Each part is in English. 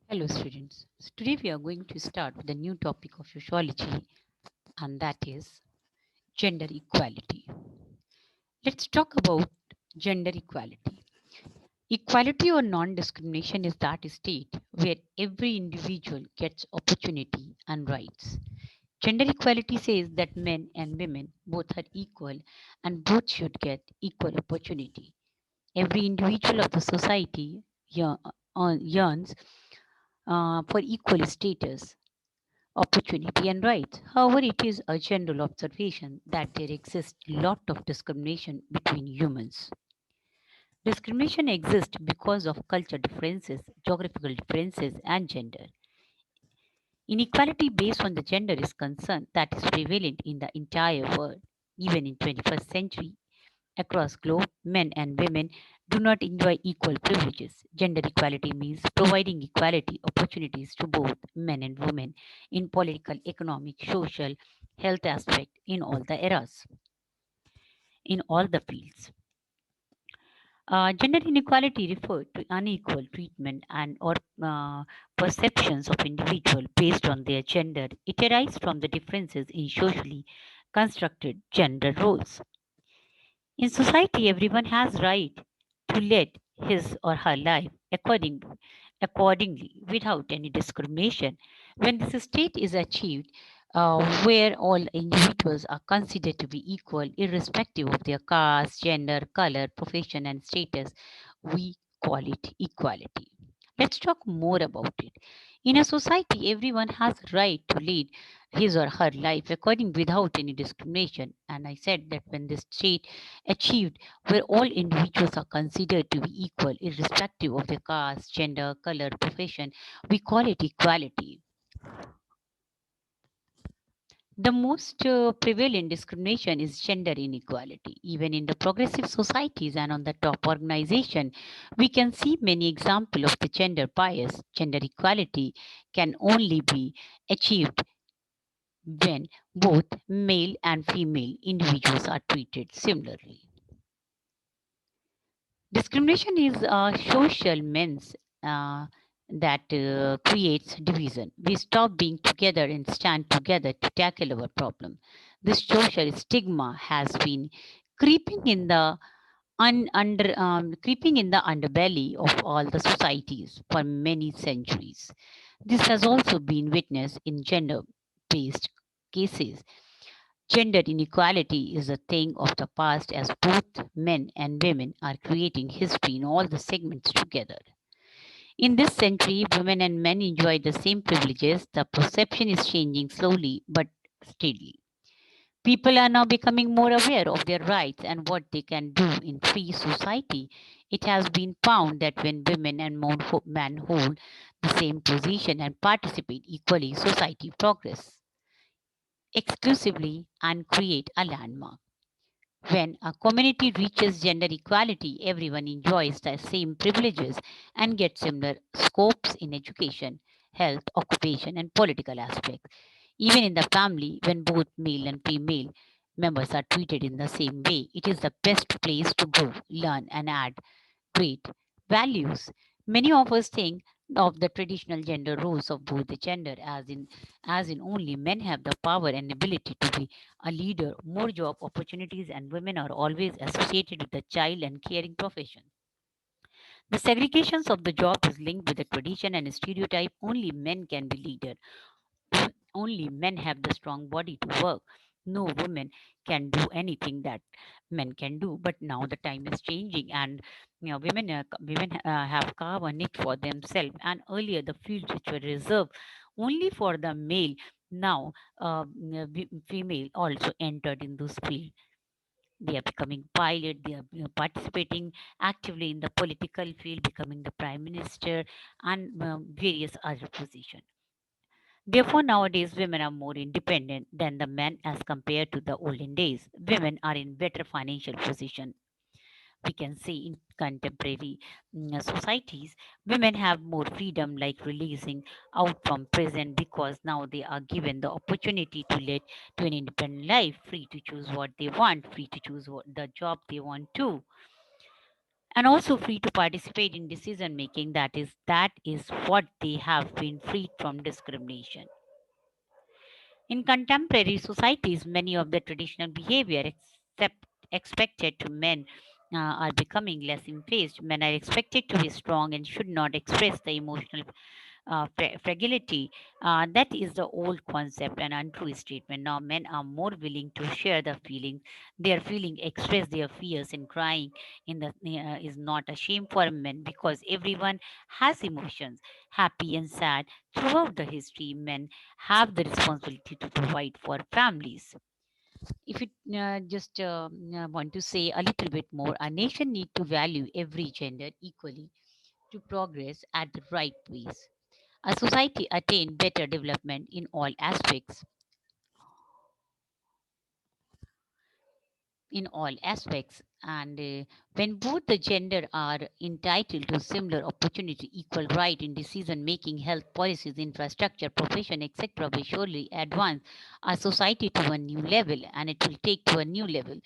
Hello, students. So today we are going to start with a new topic of sociology, and that is gender equality. Let's talk about gender equality. Equality or non discrimination is that state where every individual gets opportunity and rights. Gender equality says that men and women both are equal and both should get equal opportunity. Every individual of the society yearns for equal status, opportunity and rights. However, it is a general observation that there exists a lot of discrimination between humans. Discrimination exists because of culture differences, geographical differences, and gender. Inequality based on the gender is concern that is prevalent in the entire world. Even in 21st century, across globe, men and women do not enjoy equal privileges. Gender equality means providing equality opportunities to both men and women in political, economic, social, health aspect in all the eras, in all the fields. Gender inequality refer to unequal treatment and or perceptions of individual based on their gender. It arises from the differences in socially constructed gender roles. In society, everyone has right to lead his or her life accordingly without any discrimination. When this state is achieved, where all individuals are considered to be equal, irrespective of their caste, gender, color, profession, and status, we call it equality. Let's talk more about it. In a society, everyone has right to lead his or her life according without any discrimination. And I said that when this state achieved where all individuals are considered to be equal irrespective of their caste, gender, color, profession, we call it equality. The most prevalent discrimination is gender inequality. Even in the progressive societies and on the top organization, we can see many examples of the gender bias. Gender equality can only be achieved when both male and female individuals are treated similarly. Discrimination is a social means that creates division. We stop being together and stand together to tackle our problem. This social stigma has been creeping in the creeping in the underbelly of all the societies for many centuries. This has also been witnessed in gender-based cases. Gender inequality is a thing of the past as both men and women are creating history in all the segments together. In this century, women and men enjoy the same privileges. The perception is changing slowly but steadily. People are now becoming more aware of their rights and what they can do in free society. It has been found that when women and men hold the same position and participate equally, society progress exclusively and create a landmark. When a community reaches gender equality, everyone enjoys the same privileges and gets similar scopes in education, health, occupation, and political aspects. Even in the family, when both male and female members are treated in the same way, it is the best place to go, learn, and add great values. Many of us think of the traditional gender roles of both the gender as in only men have the power and ability to be a leader, more job opportunities, and women are always associated with the child and caring profession. The segregations of the job is linked with the tradition and stereotype only men can be leader. Only men have the strong body to work. No woman can do anything that men can do. But now the time is changing, and women have carved a niche for themselves. And earlier, the fields which were reserved only for the male, now female also entered in those fields. They are becoming pilot. They are participating actively in the political field, becoming the prime minister and various other positions. Therefore, nowadays women are more independent than the men as compared to the olden days. Women are in better financial position. We can see in contemporary societies, women have more freedom, like releasing out from prison because now they are given the opportunity to lead to an independent life, free to choose what they want, free to choose what the job they want to. and also free to participate in decision making. That is what they have been freed from discrimination. In contemporary societies, many of the traditional behavior expected to men are becoming less emphasized. Men are expected to be strong and should not express the emotional fragility. That is the old concept and untrue statement. Now, men are more willing to share the feeling, their feeling, express their fears, and crying is not a shame for men because everyone has emotions, happy and sad. Throughout the history, men have the responsibility to provide for families. If you want to say a little bit more, a nation need to value every gender equally to progress at the right pace. A society attain better development in all aspects, and when both the gender are entitled to similar opportunity, equal right in decision making, health policies, infrastructure, profession, etc., will surely advance our society to a new level, and it will take to a new level.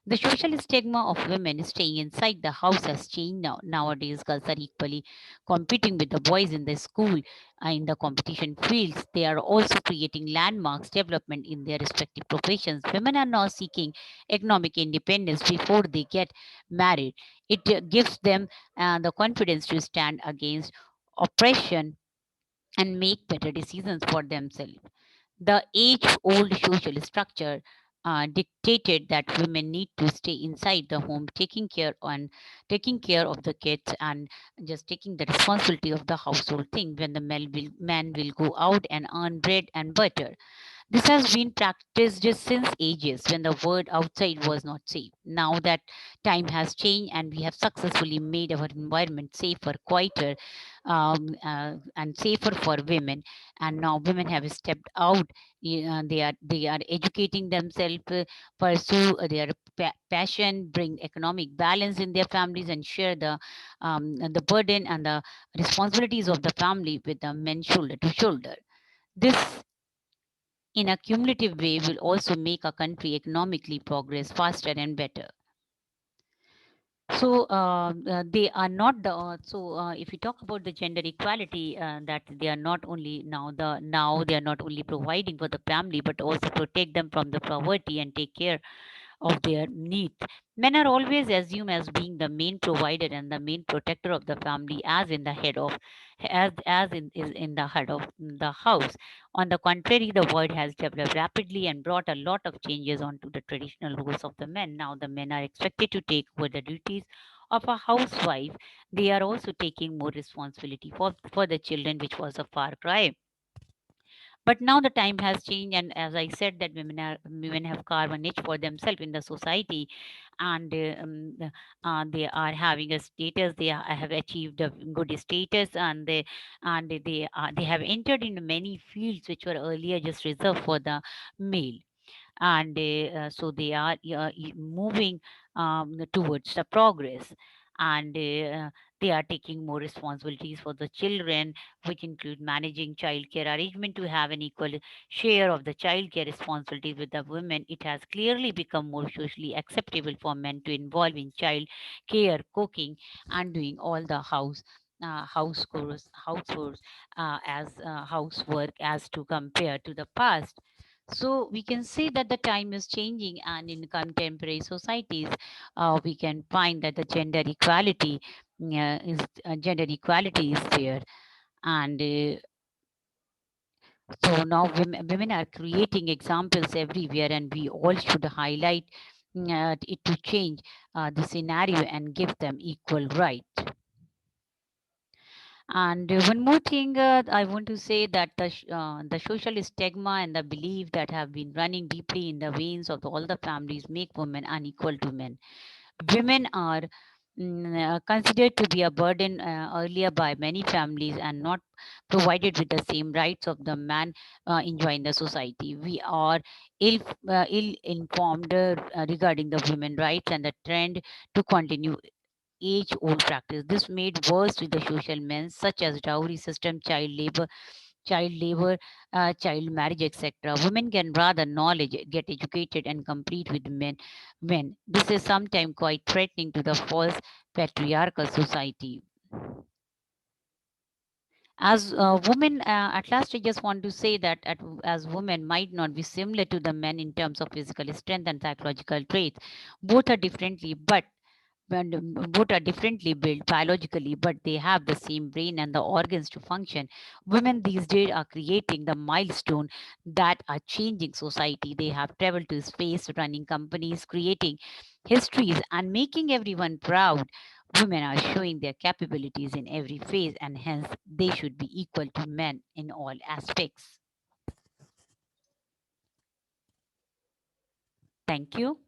The social stigma of women staying inside the house has changed now. Nowadays, girls are equally competing with the boys in the school, in the competition fields. They are also creating landmarks development in their respective professions. Women are now seeking economic independence before they get married. It gives them the confidence to stand against oppression and make better decisions for themselves. The age old social structure dictated that women need to stay inside the home, taking care of the kids and just taking the responsibility of the household thing, when the man will go out and earn bread and butter. This has been practiced just since ages when the word outside was not safe. Now that time has changed and we have successfully made our environment safer, quieter, and safer for women. And now women have stepped out. They are educating themselves, pursue their passion, bring economic balance in their families, and share the burden and the responsibilities of the family with the men shoulder to shoulder. This in a cumulative way will also make a country economically progress faster and better. So they are not the if we talk about the gender equality, that they are not only now they are not only providing for the family but also protect them from the poverty and take care of their needs. Men are always assumed as being the main provider and the main protector of the family, as in the head of the house. On the contrary, the world has developed rapidly and brought a lot of changes onto the traditional roles of the men. Now the men are expected to take over the duties of a housewife. They are also taking more responsibility for the children, which was a far cry. But now the time has changed, and as I said, that women have carved a niche for themselves in the society, and they are having a status. Have achieved a good status, and they have entered into many fields which were earlier just reserved for the male, and so they are moving towards the progress, and they are taking more responsibilities for the children, which include managing child care arrangement to have an equal share of the child care responsibilities with the women. It has clearly become more socially acceptable for men to involve in child care, cooking, and doing all the households as housework as to compare to the past. So we can see that the time is changing, and in contemporary societies, we can find that the gender equality is there, and so now women are creating examples everywhere, and we all should highlight it to change the scenario and give them equal right. And one more thing, I want to say that the social stigma and the belief that have been running deeply in the veins of all the families make women unequal to men. Women are considered to be a burden earlier by many families and not provided with the same rights of the man enjoy in the society. We are ill informed regarding the women rights and the trend to continue age old practice. This made worse with the social men such as dowry system, child labor, child labor, child marriage, etc. Women can rather knowledge, get educated, and compete with men. This is sometimes quite threatening to the false patriarchal society. As women, at last, I just want to say that as women might not be similar to the men in terms of physical strength and psychological traits. Both are differently, but and both are differently built biologically, but they have the same brain and the organs to function. Women these days are creating the milestone that are changing society. They have traveled to space, running companies, creating histories, and making everyone proud. Women are showing their capabilities in every phase, and hence they should be equal to men in all aspects. Thank you.